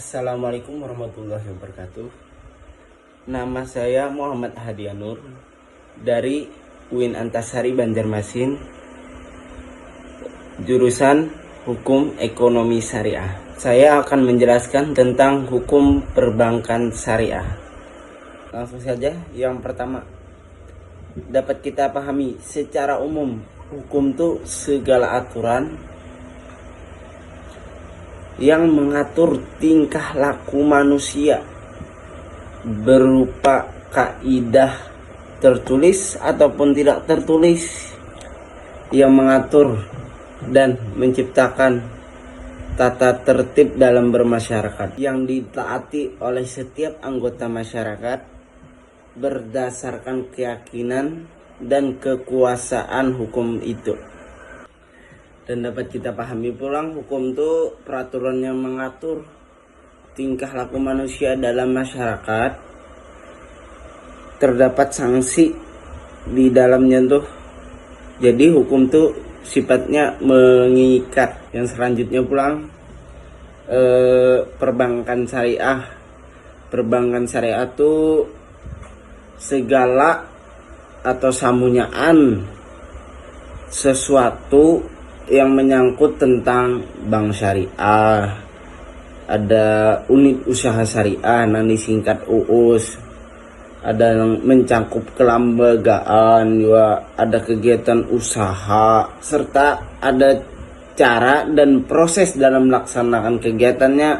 Assalamualaikum warahmatullahi wabarakatuh. Nama saya Muhammad Hadianur dari UIN Antasari Banjarmasin, jurusan Hukum Ekonomi Syariah. Saya akan menjelaskan tentang hukum perbankan syariah. Langsung saja, yang pertama dapat kita pahami secara umum, hukum itu segala aturan yang mengatur tingkah laku manusia berupa kaidah tertulis ataupun tidak tertulis yang mengatur dan menciptakan tata tertib dalam bermasyarakat yang ditaati oleh setiap anggota masyarakat berdasarkan keyakinan dan kekuasaan hukum itu. Dan dapat kita pahami pulang, hukum itu peraturan yang mengatur tingkah laku manusia dalam masyarakat. Terdapat sanksi di dalamnya tuh. Jadi hukum itu sifatnya mengikat. Yang selanjutnya pulang, perbankan syariah. Perbankan syariah itu segala atau samunyaan sesuatu yang menyangkut tentang bank syariah, ada unit usaha syariah yang disingkat UUS, ada yang mencakup kelembagaan, juga ada kegiatan usaha, serta ada cara dan proses dalam melaksanakan kegiatannya.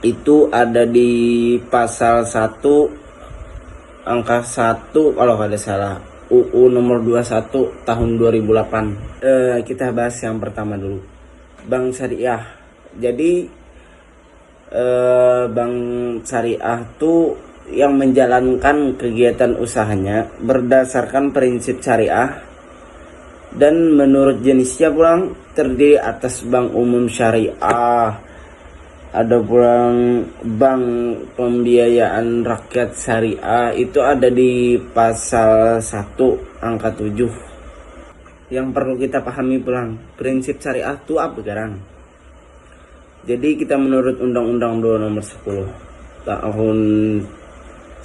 Itu ada di pasal 1 angka 1 kalau tidak salah, UU nomor 21 tahun 2008. Kita bahas yang pertama dulu, bank syariah. Jadi bank syariah itu yang menjalankan kegiatan usahanya berdasarkan prinsip syariah dan menurut jenisnya pulang terdiri atas bank umum syariah, ada pulang bank pembiayaan rakyat syariah, itu ada di pasal 1 angka 7. Yang perlu kita pahami pulang, prinsip syariah itu apa sekarang? Jadi kita menurut Undang-Undang 2 nomor 10 tahun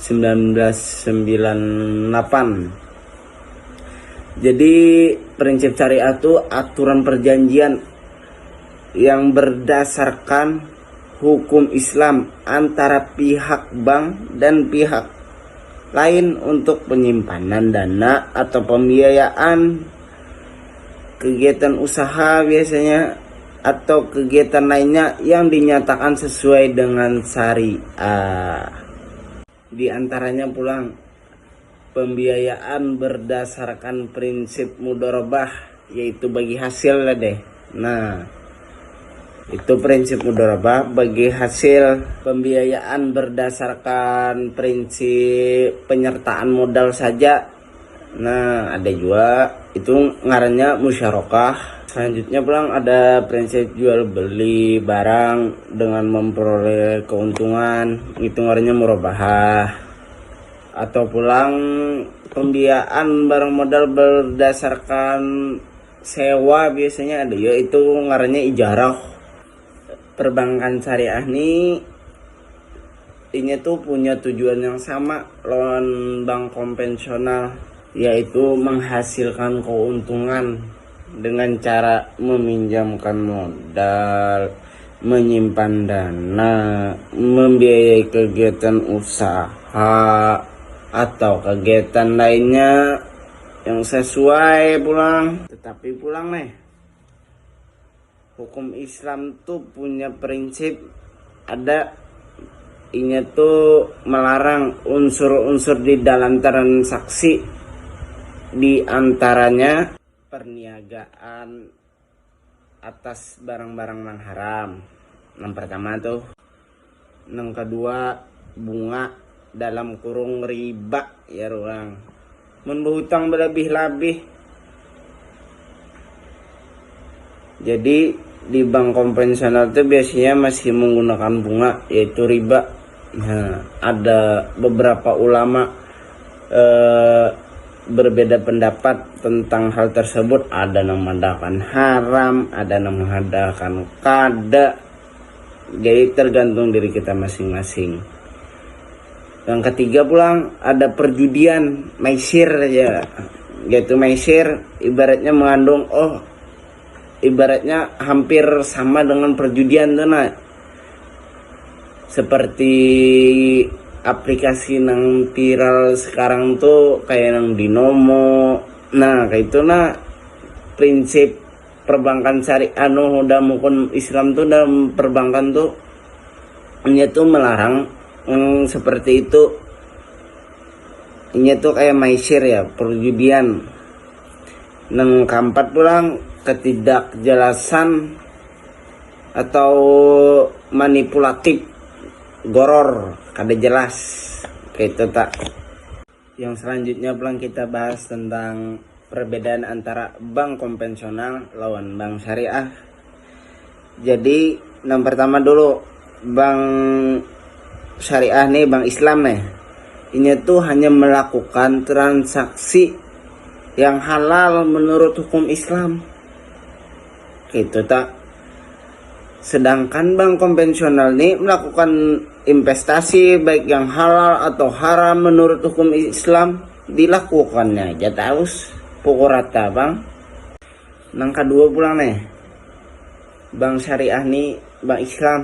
1998. Jadi prinsip syariah itu aturan perjanjian yang berdasarkan hukum Islam antara pihak bank dan pihak lain untuk penyimpanan dana atau pembiayaan kegiatan usaha biasanya atau kegiatan lainnya yang dinyatakan sesuai dengan syariah. Di antaranya pulang pembiayaan berdasarkan prinsip mudharabah, yaitu bagi hasil lah deh. Nah, itu prinsip mudharabah bagi hasil. Pembiayaan berdasarkan prinsip penyertaan modal saja. Nah, ada juga itu ngarannya musyarakah. Selanjutnya pulang ada prinsip jual beli barang dengan memperoleh keuntungan, itu ngarannya murabahah. Atau pulang pembiayaan barang modal berdasarkan sewa biasanya ada, yaitu ngarannya ijarah. Perbankan syariah ini tuh punya tujuan yang sama lawan bank konvensional, yaitu menghasilkan keuntungan dengan cara meminjamkan modal, menyimpan dana, membiayai kegiatan usaha atau kegiatan lainnya yang sesuai pulang. Tetapi pulang nih, hukum Islam tuh punya prinsip, ada ini tuh melarang unsur-unsur di dalam transaksi, di antaranya perniagaan atas barang-barang yang haram. Yang pertama tuh, yang kedua bunga dalam kurung riba ya ruang, menghutang berlebih-lebih. Jadi di bank konvensional itu biasanya masih menggunakan bunga, yaitu riba. Nah, ada beberapa ulama berbeda pendapat tentang hal tersebut. Ada yang mengatakan haram, ada yang mengatakan kada. Jadi tergantung diri kita masing-masing. Yang ketiga pulang ada perjudian, maisir aja. Yaitu maisir ibaratnya mengandung ibaratnya hampir sama dengan perjudian tuh nah. Seperti aplikasi nang viral sekarang tuh kayak nang Binomo. Nah, kayak itu nah prinsip perbankan syariah udah mungkin Islam tuh dalam perbankan tuh ini tuh melarang seperti itu. Ini tuh kayak maisir ya, perjudian. Yang keempat pulang ketidakjelasan atau manipulatif, goror, kada jelas. Kayak itu tak. Yang selanjutnya pulang kita bahas tentang perbedaan antara bank konvensional lawan bank syariah. Jadi yang pertama dulu, bank syariah nih, bank Islam nih, ini tuh hanya melakukan transaksi yang halal menurut hukum Islam. Gitu tak. Sedangkan bank konvensional nih melakukan investasi baik yang halal atau haram menurut hukum Islam, dilakukannya aja terus pukul rata bang. Yang kedua pulang nih, bank syariah nih, bank Islam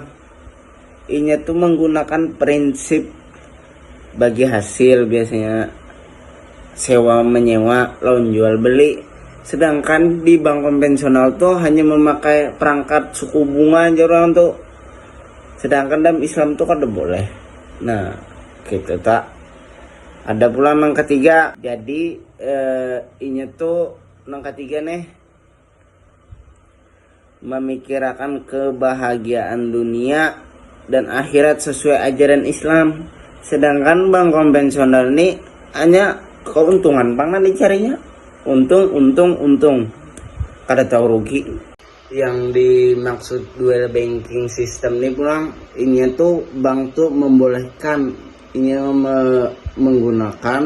ini tuh menggunakan prinsip bagi hasil, biasanya sewa menyewa lawan jual beli. Sedangkan di bank konvensional tuh hanya memakai perangkat suku bunga aja orang tuh. Sedangkan dalam Islam tuh kada boleh. Nah, gitu tak. Ada pula yang ketiga. Jadi ini tuh yang ketiga nih, memikirkan kebahagiaan dunia dan akhirat sesuai ajaran Islam. Sedangkan bank konvensional ini hanya keuntungan bang dicarinya. Untung. Kada tahu rugi. Yang dimaksud dual banking system ini pulang, ini tuh bank tuh membolehkan ini menggunakan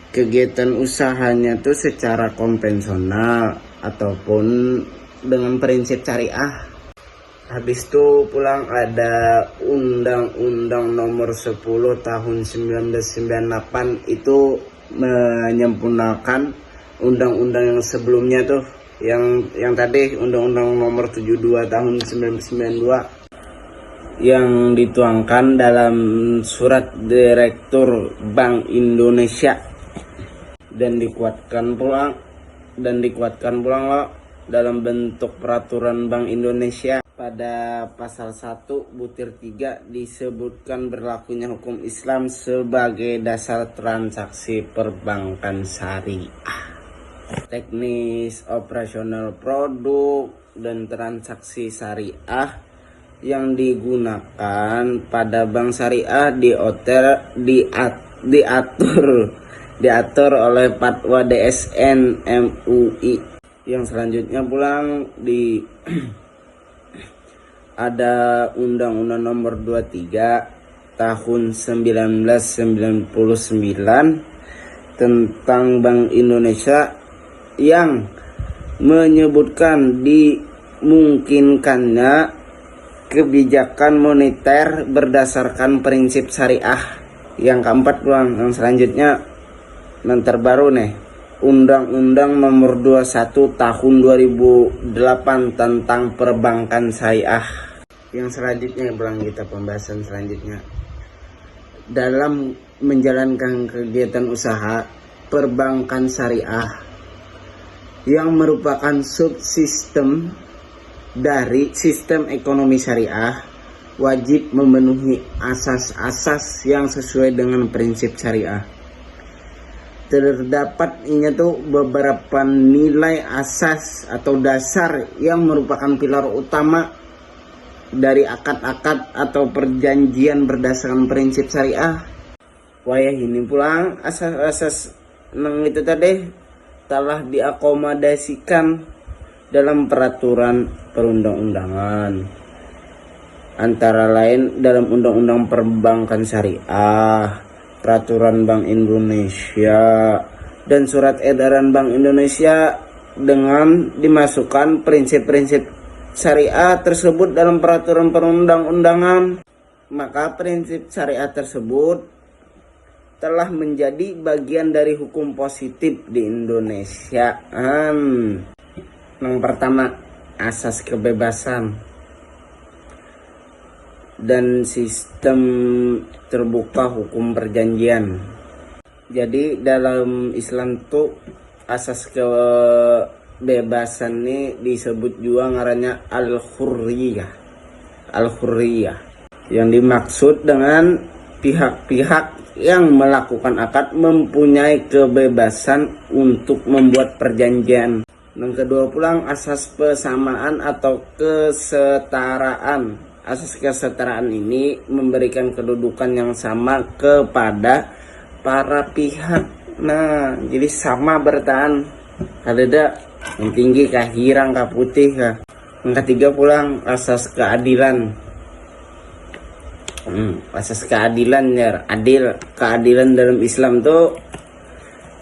kegiatan usahanya tuh secara konvensional ataupun dengan prinsip syariah. Habis itu pulang ada Undang-Undang Nomor 10 Tahun 1998 itu menyempurnakan undang-undang yang sebelumnya tuh, yang tadi Undang-Undang Nomor 72 Tahun 1992 yang dituangkan dalam Surat Direktur Bank Indonesia dan dikuatkan pulang lo dalam bentuk peraturan Bank Indonesia. Pada pasal 1 butir 3 disebutkan berlakunya hukum Islam sebagai dasar transaksi perbankan syariah. Teknis operasional produk dan transaksi syariah yang digunakan pada bank syariah diatur oleh Fatwa DSN MUI. Yang selanjutnya pulang ada Undang-Undang Nomor 23 Tahun 1999 tentang Bank Indonesia yang menyebutkan dimungkinkannya kebijakan moneter berdasarkan prinsip syariah. Yang keempat pulang, yang selanjutnya yang terbaru nih, Undang-Undang Nomor 21 Tahun 2008 tentang perbankan syariah. Yang selanjutnya pulang kita pembahasan selanjutnya. Dalam menjalankan kegiatan usaha perbankan syariah yang merupakan subsistem dari sistem ekonomi syariah, wajib memenuhi asas-asas yang sesuai dengan prinsip syariah. Terdapat ini tuh beberapa nilai asas atau dasar yang merupakan pilar utama dari akad-akad atau perjanjian berdasarkan prinsip syariah. Wayah ini pulang asas-asas nang itu tadi telah diakomodasikan dalam peraturan perundang-undangan, antara lain dalam Undang-Undang Perbankan Syariah, Peraturan Bank Indonesia, dan Surat Edaran Bank Indonesia, dengan dimasukkan prinsip-prinsip syariah tersebut dalam peraturan perundang-undangan, maka prinsip syariah tersebut telah menjadi bagian dari hukum positif di Indonesia. Yang pertama, asas kebebasan dan sistem terbuka hukum perjanjian. Jadi dalam Islam tuh asas kebebasan ini disebut juga ngarannya al-hurriyah. Al-hurriyah yang dimaksud dengan pihak-pihak yang melakukan akad mempunyai kebebasan untuk membuat perjanjian. Yang kedua pulang asas persamaan atau kesetaraan. Asas kesetaraan ini memberikan kedudukan yang sama kepada para pihak. Nah, jadi sama bertahan. Kadeda yang tinggi kah hirang kah putih kah. Yang ketiga pulang asas keadilan. Asas keadilan ya, keadilan dalam Islam tuh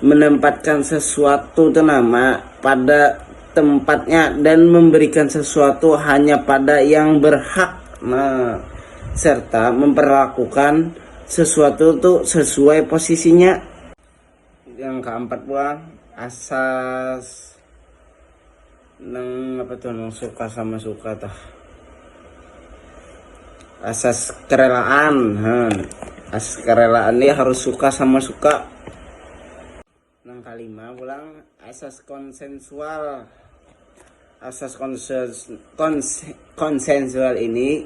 menempatkan sesuatu itu nama pada tempatnya dan memberikan sesuatu hanya pada yang berhak. Nah, serta memperlakukan sesuatu itu sesuai posisinya. Yang keempat pulang asas apa tuh suka sama suka tuh. Asas kerelaan. Asas kerelaan ini harus suka sama suka. Yang kelima pulang asas konsensual. Asas konsensual ini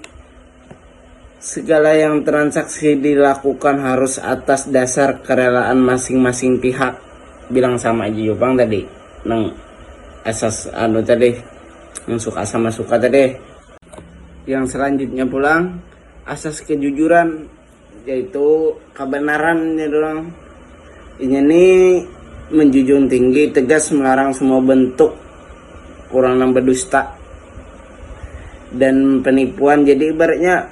segala yang transaksi dilakukan harus atas dasar kerelaan masing-masing pihak. Bilang sama aja Jopang tadi. Nang asas tadi yang suka sama suka tadi. Yang selanjutnya pulang asas kejujuran, yaitu kebenaran ya doang. Ini menjunjung tinggi tegas melarang semua bentuk kurang berdusta dan penipuan. Jadi ibaratnya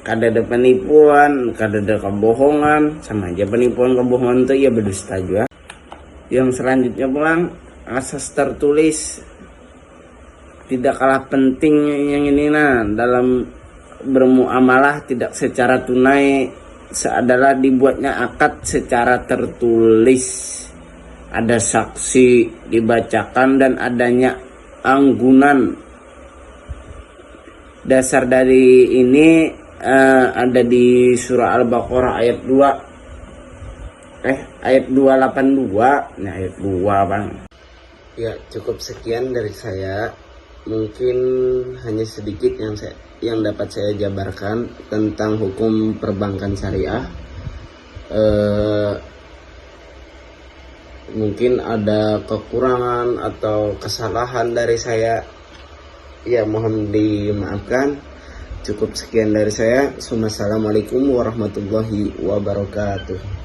kadada penipuan, kadada kebohongan, sama aja penipuan kebohongan itu ya berdusta juga. Yang selanjutnya pulang asas tertulis. Tidak kalah penting yang ini dalam bermuamalah tidak secara tunai adalah dibuatnya akad secara tertulis. Ada saksi dibacakan dan adanya anggunan. Dasar dari ini ada di surah Al-Baqarah ayat 2. Ayat 282. Nah, ayat 2 Bang. Ya, cukup sekian dari saya. Mungkin hanya sedikit yang dapat saya jabarkan tentang hukum perbankan syariah. Mungkin ada kekurangan atau kesalahan dari saya, ya mohon dimaafkan. Cukup sekian dari saya. Assalamualaikum warahmatullahi wabarakatuh.